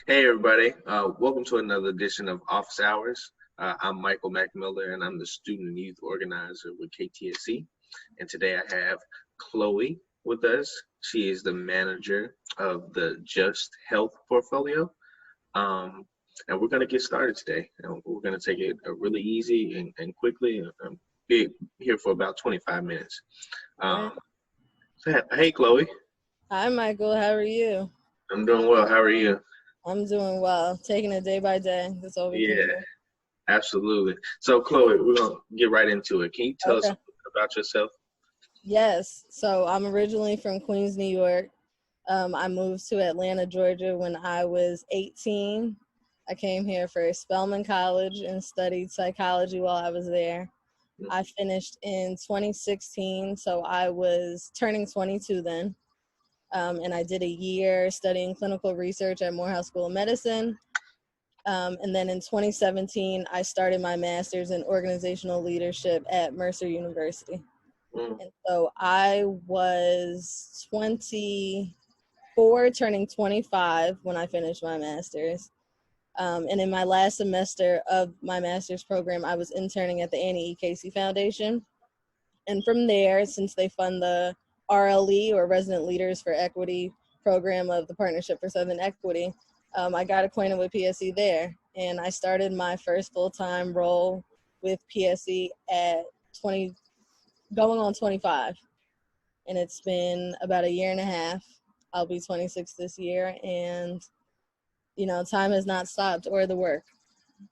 Hey everybody, welcome to another edition of Office Hours. I'm Michael MacMiller and I'm the Student and Youth Organizer with KTSE. And today I have Chloe with us. She is the manager of the Just Health portfolio. And we're going to get started today. And we're going to take it really easy and quickly. Be here for about 25 minutes. Right. Hey Chloe. Hi, Michael. How are you? I'm doing well. How are you? I'm doing well. Taking it day by day. That's all we can Yeah. do. Absolutely. So, Chloe, we're going to get right into it. Can you tell us a Okay. little bit about yourself? Yes. So I'm originally from Queens, New York. I moved to Atlanta, Georgia when I was 18. I came here for Spelman College and studied psychology while I was there. I finished in 2016, so I was turning 22 then. And I did a year studying clinical research at Morehouse School of Medicine. And then in 2017, I started my master's in organizational leadership at Mercer University. Mm. And so I was 24, turning 25 when I finished my master's. And in my last semester of my master's program, I was interning at the Annie E. Casey Foundation. And from there, since they fund the RLE, or Resident Leaders for Equity program of the Partnership for Southern Equity, I got acquainted with PSE there. And I started my first full-time role with PSE at 20, going on 25. And it's been about a year and a half. I'll be 26 this year. And, time has not stopped, or the work.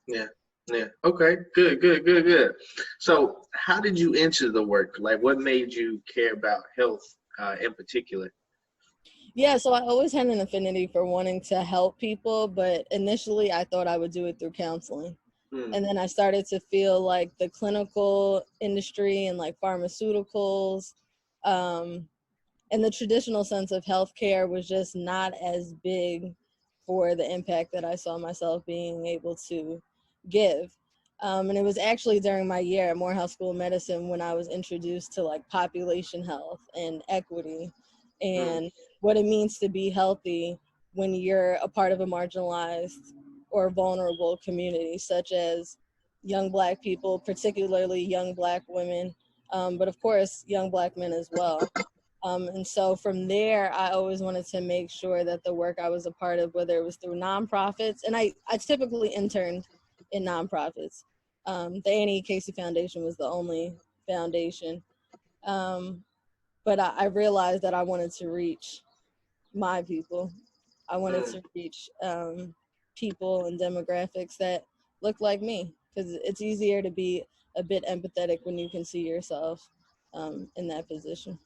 Yeah. Yeah. Okay. Good. So, how did you enter the work? Like, what made you care about health in particular? Yeah, so I always had an affinity for wanting to help people, but initially I thought I would do it through counseling. Mm. And then I started to feel like the clinical industry and like pharmaceuticals, um, and the traditional sense of healthcare was just not as big for the impact that I saw myself being able to give. And it was actually during my year at Morehouse School of Medicine when I was introduced to like population health and equity Mm. and what it means to be healthy when you're a part of a marginalized or vulnerable community, such as young Black people, particularly young Black women, but of course, young Black men as well. And so from there, I always wanted to make sure that the work I was a part of, whether it was through nonprofits, and I typically interned in nonprofits. The Annie Casey Foundation was the only foundation. But I realized that I wanted to reach my people. I wanted Mm. to reach people and demographics that look like me, because it's easier to be a bit empathetic when you can see yourself in that position.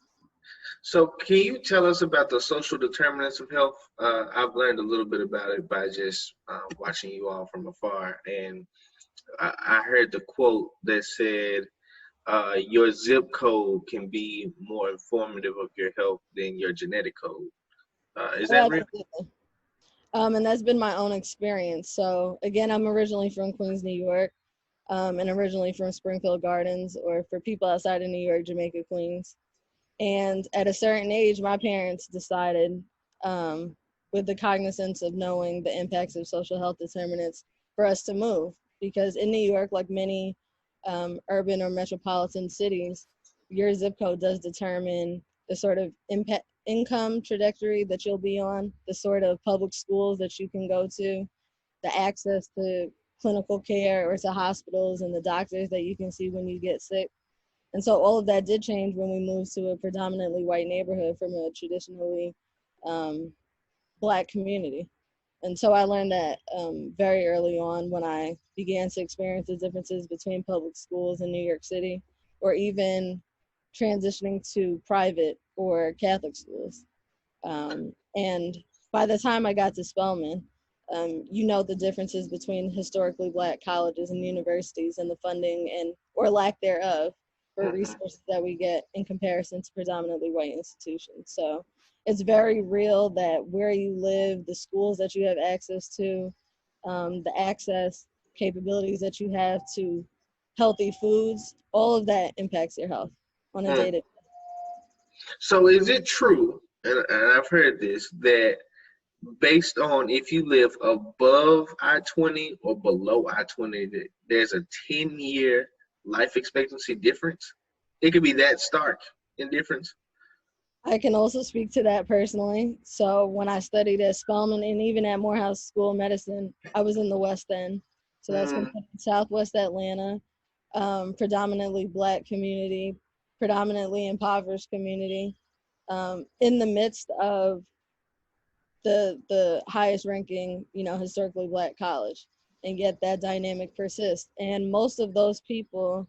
So, can you tell us about the social determinants of health? I've learned a little bit about it by just watching you all from afar, and I heard the quote that said, your zip code can be more informative of your health than your genetic code. Is Oh, that real? absolutely. And that's been my own experience. So again, I'm originally from Queens, New York, and originally from Springfield Gardens, or for people outside of New York, Jamaica, Queens. And at a certain age, my parents decided, with the cognizance of knowing the impacts of social health determinants, for us to move. Because in New York, like many urban or metropolitan cities, your zip code does determine the sort of impact, income trajectory that you'll be on, the sort of public schools that you can go to, the access to clinical care or to hospitals, and the doctors that you can see when you get sick. And so all of that did change when we moved to a predominantly white neighborhood from a traditionally um, Black community. And so I learned that very early on when I began to experience the differences between public schools in New York City, or even transitioning to private or Catholic schools. And by the time I got to Spelman, the differences between historically Black colleges and universities and the funding and or lack thereof for Mhm. resources that we get in comparison to predominantly white institutions. So it's very real that where you live, the schools that you have access to, the access capabilities that you have to healthy foods, all of that impacts your health on a Mm. day to day. So is it true, and I've heard this, that based on if you live above I-20 or below I-20, there's a 10-year life expectancy difference. It could be that stark in difference. I can also speak to that personally. So when I studied at Spelman and even at Morehouse School of Medicine, I was in the West End. So that's Mm, considered Southwest Atlanta, predominantly Black community, predominantly impoverished community, in the midst of the highest ranking, historically Black college. And yet that dynamic persists. And most of those people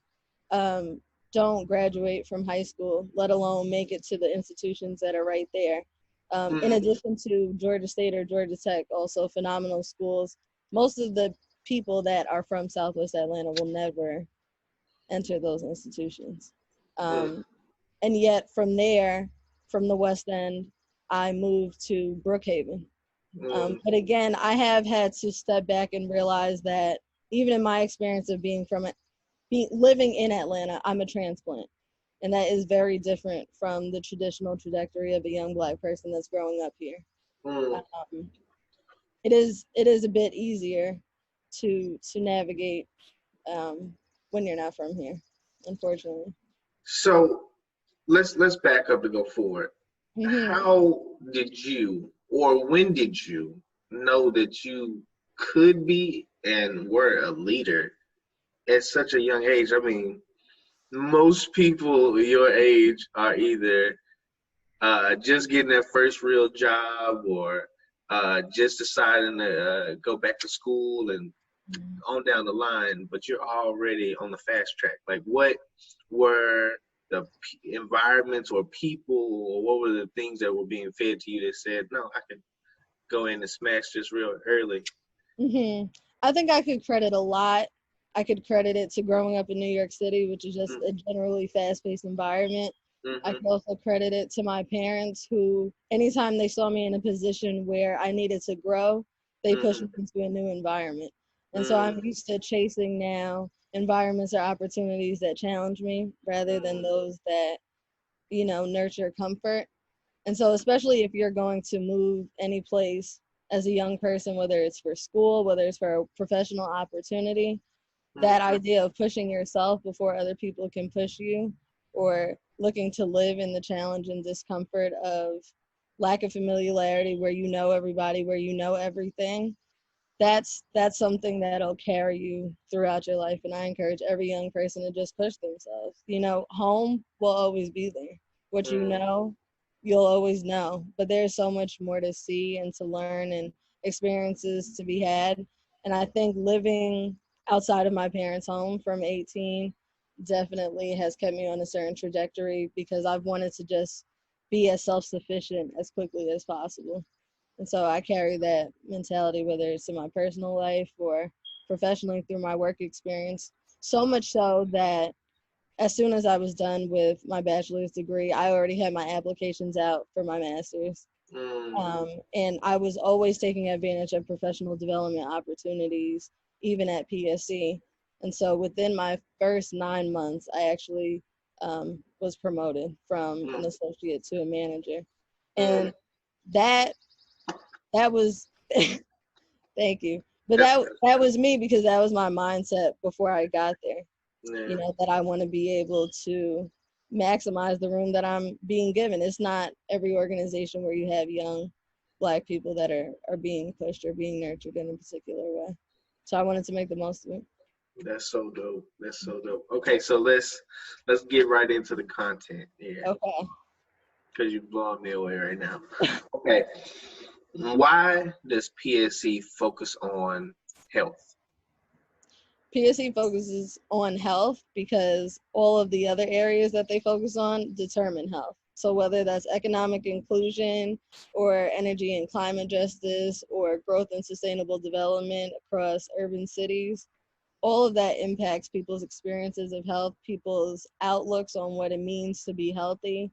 um, don't graduate from high school, let alone make it to the institutions that are right there. In mm, addition to Georgia State or Georgia Tech, also phenomenal schools, most of the people that are from Southwest Atlanta will never enter those institutions. mm, Um, and yet from there, from the West End, I moved to Brookhaven. mm, But again, I have had to step back and realize that even in my experience of living in Atlanta, I'm a transplant. And that is very different from the traditional trajectory of a young Black person that's growing up here. mm. Um, it is a bit easier to navigate when you're not from here, unfortunately. So let's back up to go forward. Hmm. How did you, or when did you know that you could be and were a leader at such a young age? I mean, most people your age are either just getting their first real job or just deciding to go back to school and on down the line, but you're already on the fast track. Like, what were the environments or people, or what were the things that were being fed to you that said, no, I can go in and smash this real early? Hmm. I think I could credit a lot. I could credit it to growing up in New York City, which is just a generally fast-paced environment. I Mm-hmm, could also credit it to my parents who, anytime they saw me in a position where I needed to grow, they pushed mm-hmm, me into a new environment. And so mm-hmm, I'm used to chasing now environments or opportunities that challenge me rather than those that, nurture comfort. And so, especially if you're going to move any place as a young person, whether it's for school, whether it's for a professional opportunity, that mm-hmm, idea of pushing yourself before other people can push you, or looking to live in the challenge and discomfort of lack of familiarity where you know everybody, where you know everything, that's something that'll carry you throughout your life. And I encourage every young person to just push themselves. Home will always be there. What you mm-hmm, know, you'll always know. But there's so much more to see and to learn and experiences to be had. And I think living outside of my parents' home from 18 definitely has kept me on a certain trajectory because I've wanted to just be as self-sufficient as quickly as possible. And so I carry that mentality, whether it's in my personal life or professionally through my work experience. So much so that as soon as I was done with my bachelor's degree, I already had my applications out for my master's. And I was always taking advantage of professional development opportunities, even at PSC. And so within my first 9 months, I actually was promoted from an associate to a manager. mm-hmm. And that that was thank you. But That's that was me because that was my mindset before I got there. yeah. That I want to be able to maximize the room that I'm being given. It's not every organization where you have young Black people that are being pushed or being nurtured in a particular way. So I wanted to make the most of it. That's so dope. That's so dope. Okay, so let's get right into the content here Okay. because you're blowing me away right now. Okay, why does PSC focus on health? PSE focuses on health because all of the other areas that they focus on determine health. So whether that's economic inclusion or energy and climate justice or growth and sustainable development across urban cities, all of that impacts people's experiences of health, people's outlooks on what it means to be healthy.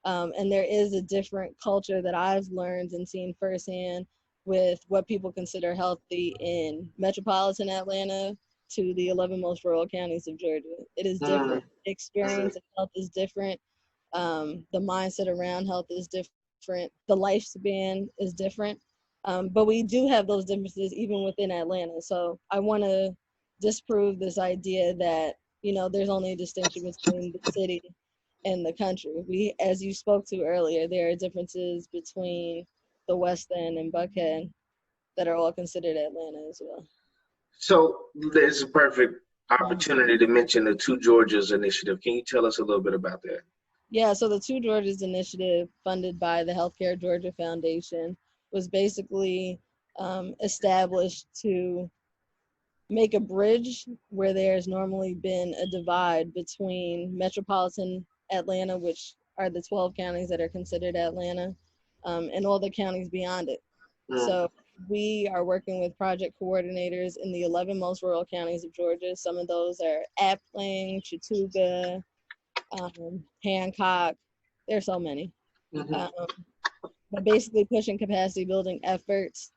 And there is a different culture that I've learned and seen firsthand with what people consider healthy in metropolitan Atlanta to the 11 most rural counties of Georgia. It is Mm, different. Experience of health is different. The mindset around health is different. The lifespan is different. But we do have those differences even within Atlanta. So I want to disprove this idea that, there's only a distinction between the city and the country. As you spoke to earlier, there are differences between the West End and Buckhead that are all considered Atlanta as well. So there's a perfect opportunity to mention the Two Georgias initiative. Can you tell us a little bit about that? Yeah, so the Two Georgias initiative, funded by the Healthcare Georgia Foundation, was basically established to make a bridge where there's normally been a divide between metropolitan Atlanta, which are the 12 counties that are considered Atlanta, and all the counties beyond it. So we are working with project coordinators in the 11 most rural counties of Georgia. Some of those are Appling, Chattooga, Hancock. There's so many. But basically pushing capacity building efforts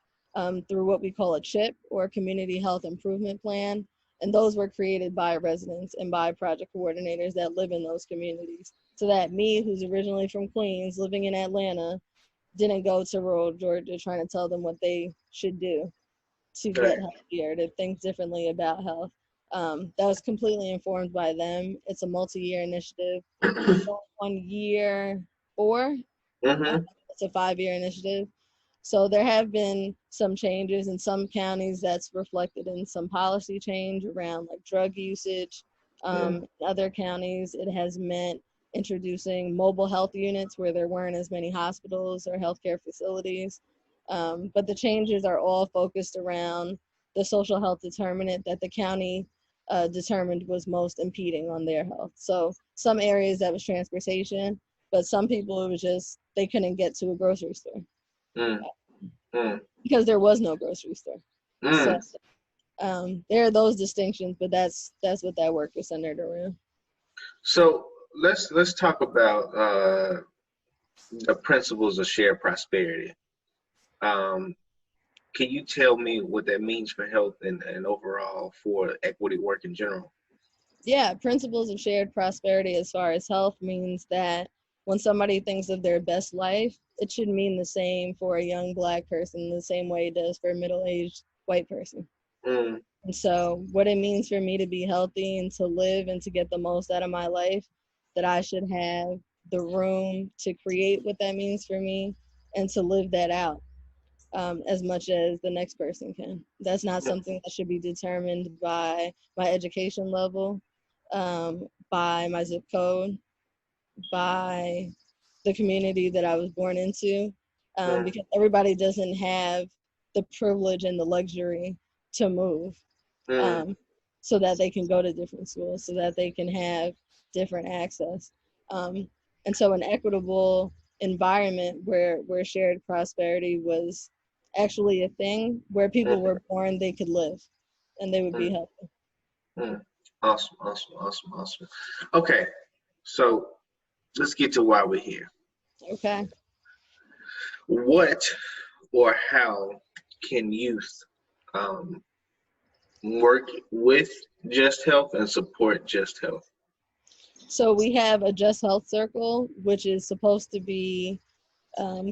through what we call a CHIP, or Community Health Improvement Plan. And those were created by residents and by project coordinators that live in those communities. So that me, who's originally from Queens, living in Atlanta, didn't go to rural Georgia trying to tell them what they should do to get healthier, to think differently about health. That was completely informed by them. It's a multi-year initiative. On year 4, it's a 5-year initiative. So there have been some changes in some counties that's reflected in some policy change around like drug usage. In other counties, it has meant introducing mobile health units where there weren't as many hospitals or healthcare facilities. But the changes are all focused around the social health determinant that the county determined was most impeding on their health. So some areas that was transportation, but some people it was just they couldn't get to a grocery store because there was no grocery store. So there are those distinctions, but that's what that work is centered around. So let's talk about the principles of shared prosperity. Can you tell me what that means for health and overall for equity work in general? Yeah, principles of shared prosperity as far as health means that when somebody thinks of their best life, it should mean the same for a young Black person the same way it does for a middle-aged white person. And so what it means for me to be healthy and to live and to get the most out of my life, that I should have the room to create what that means for me and to live that out as much as the next person can. That's not something that should be determined by my education level, by my zip code, by the community that I was born into, because everybody doesn't have the privilege and the luxury to move so that they can go to different schools, so that they can have different access. And so an equitable environment where shared prosperity was actually a thing, where people were born, they could live and they would be healthy. Awesome. Okay, so let's get to why we're here. Okay. What or how can youth work with Just Health and support Just Health? So we have a Just Health Circle, which is supposed to be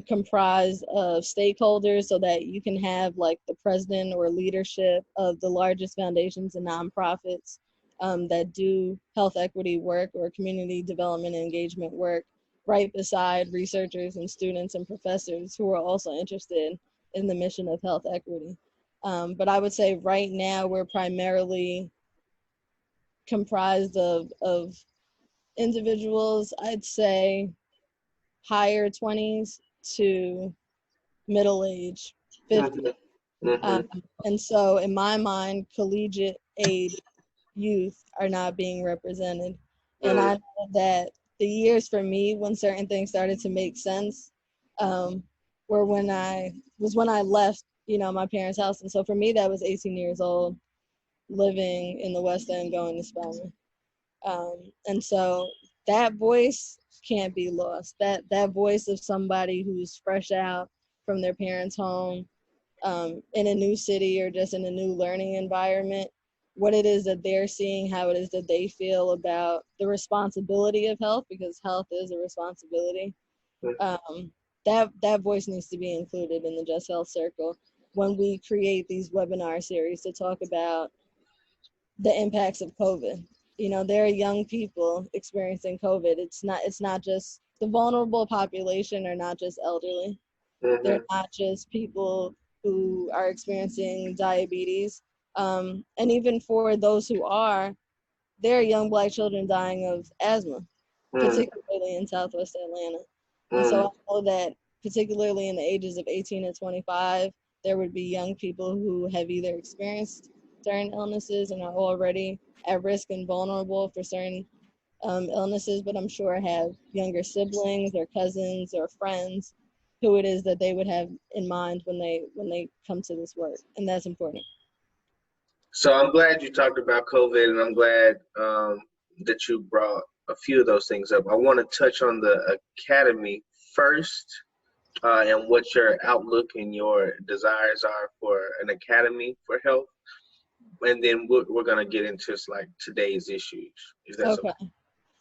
comprised of stakeholders so that you can have like the president or leadership of the largest foundations and nonprofits that do health equity work or community development and engagement work right beside researchers and students and professors who are also interested in the mission of health equity. But I would say right now we're primarily comprised of individuals, I'd say higher 20s to middle age 50. And so in my mind, collegiate age youth are not being represented. And I know that the years for me when certain things started to make sense were when I left, my parents' house. And so for me, that was 18 years old, living in the West End, going to Spelman. And so that voice can't be lost. That voice of somebody who's fresh out from their parents' home in a new city or just in a new learning environment, what it is that they're seeing, how it is that they feel about the responsibility of health, because health is a responsibility. that voice needs to be included in the Just Health Circle when we create these webinar series to talk about the impacts of COVID. You know, there are young people experiencing COVID. It's not just the vulnerable population are not just elderly. They're not just people who are experiencing diabetes. And even for those who are, there are young Black children dying of asthma, particularly in Southwest Atlanta. And so I know that particularly in the ages of 18 and 25, there would be young people who have either experienced certain illnesses and are already at risk and vulnerable for certain illnesses, but I'm sure have younger siblings or cousins or friends who it is that they would have in mind when they come to this work, and that's important. So I'm glad you talked about COVID, and I'm glad that you brought a few of those things up. I want to touch on the academy first, and what your outlook and your desires are for an academy for health, and then we're gonna get into like today's issues. If that's okay.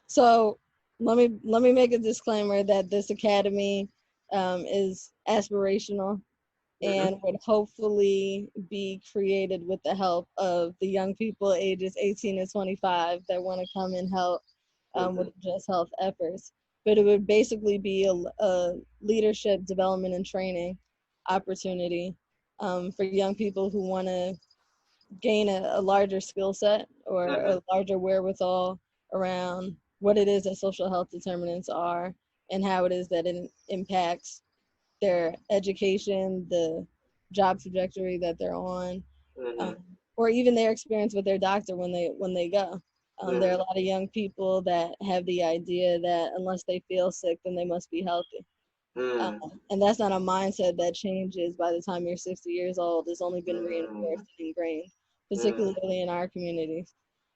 So let me make a disclaimer that this academy is aspirational and would hopefully be created with the help of the young people ages 18 to 25 that want to come and help with Just Health efforts. But it would basically be a leadership development and training opportunity for young people who want to gain a larger skill set or a larger wherewithal around what it is that social health determinants are and how it is that it impacts their education, the job trajectory that they're on, or even their experience with their doctor when they go. There are a lot of young people that have the idea that unless they feel sick, then they must be healthy. And that's not a mindset that changes by the time you're 60 years old. It's only been reinforced and ingrained, particularly in our communities.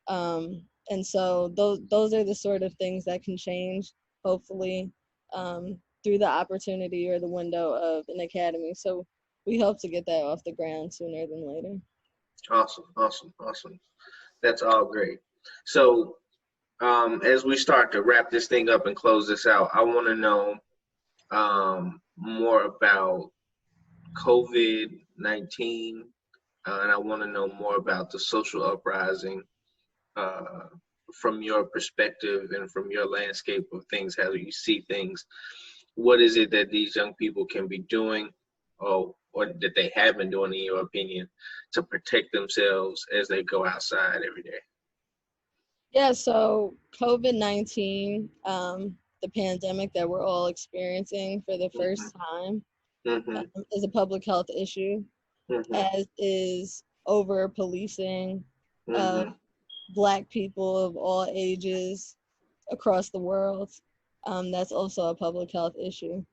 And so those are the sort of things that can change, hopefully, through the opportunity or the window of an academy. So we hope to get that off the ground sooner than later. Awesome. That's all great. So as we start to wrap this thing up and close this out, I want to know more about COVID-19, and I want to know more about the social uprising from your perspective and from your landscape of things, how you see things. What is it that these young people can be doing, or that they have been doing, in your opinion, to protect themselves as they go outside every day? Yeah, so COVID-19, the pandemic that we're all experiencing for the first time, is a public health issue, as is over policing of Black people of all ages across the world. That's also a public health issue.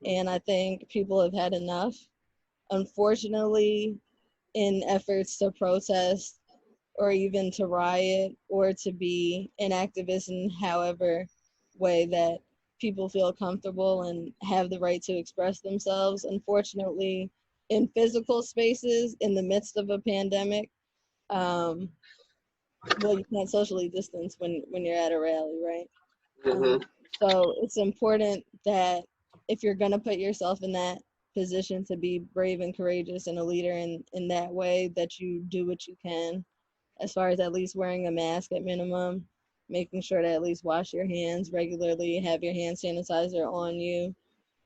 And I think people have had enough. Unfortunately, in efforts to protest or even to riot or to be an activist in however way that people feel comfortable and have the right to express themselves. Unfortunately, in physical spaces in the midst of a pandemic, well, you can't socially distance when you're at a rally, right? So it's important that if you're gonna put yourself in that position to be brave and courageous and a leader in that way, that you do what you can, as far as at least wearing a mask at minimum, making sure to at least wash your hands regularly, have your hand sanitizer on you.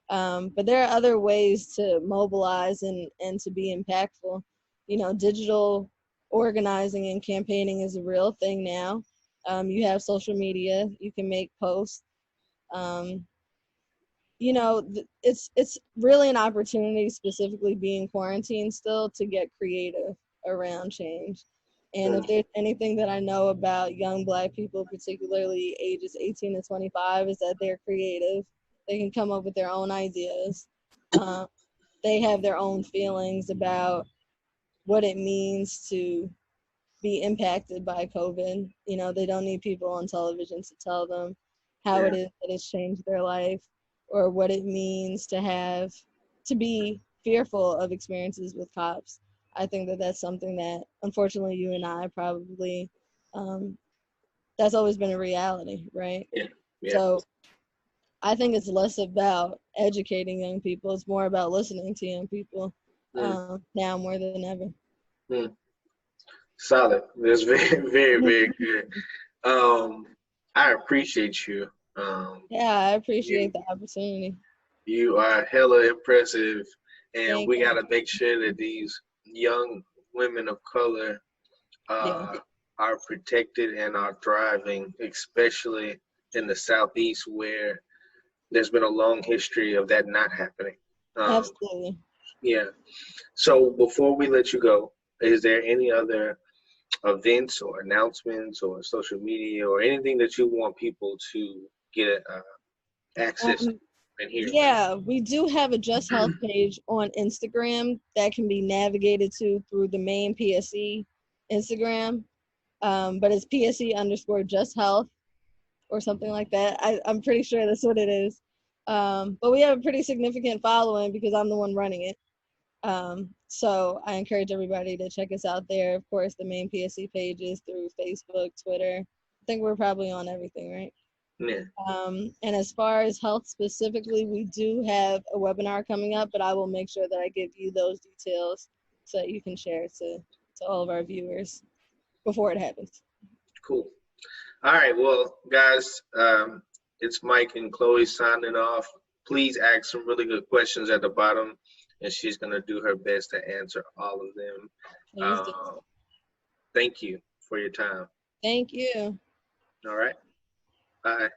But there are other ways to mobilize and to be impactful. You know, digital organizing and campaigning is a real thing now. You have social media, you can make posts. You know, it's really an opportunity, specifically being quarantined still, to get creative around change. And if there's anything that I know about young Black people, particularly ages 18 to 25, is that they're creative. They can come up with their own ideas. They have their own feelings about what it means to be impacted by COVID. You know, they don't need people on television to tell them how it is that it's changed their life, or what it means to be fearful of experiences with cops. I think that that's something that, unfortunately, you and I probably, that's always been a reality, right? Yeah. So I think it's less about educating young people. It's more about listening to young people Mm, now more than ever. mm. Solid. That's very, very, very good. Um, I appreciate you. Yeah, I You appreciate the opportunity. you are hella impressive, and Thank we you. got to make sure that these young women of color Yeah, are protected and are thriving, especially in the Southeast where there's been a long history of that not happening. Um, absolutely. yeah. So before we let you go, is there any other events or announcements or social media or anything that you want people to get access to Um, and hear? yeah, we do have a Just Health page on Instagram that can be navigated to through the main PSE Instagram. But it's PSE underscore Just Health or something like that. I'm pretty sure that's what it is. But we have a pretty significant following because I'm the one running it. So I encourage everybody to check us out there. Of course, the main PSE pages through Facebook, Twitter. I think we're probably on everything, right? Yeah. And as far as health specifically, we do have a webinar coming up, but I will make sure that I give you those details so that you can share it to all of our viewers before it happens. Cool. All right. Well, guys, it's Mike and Chloe signing off. Please ask some really good questions at the bottom, and she's going to do her best to answer all of them. Please do. Thank you for your time. Thank you. All right. Bye.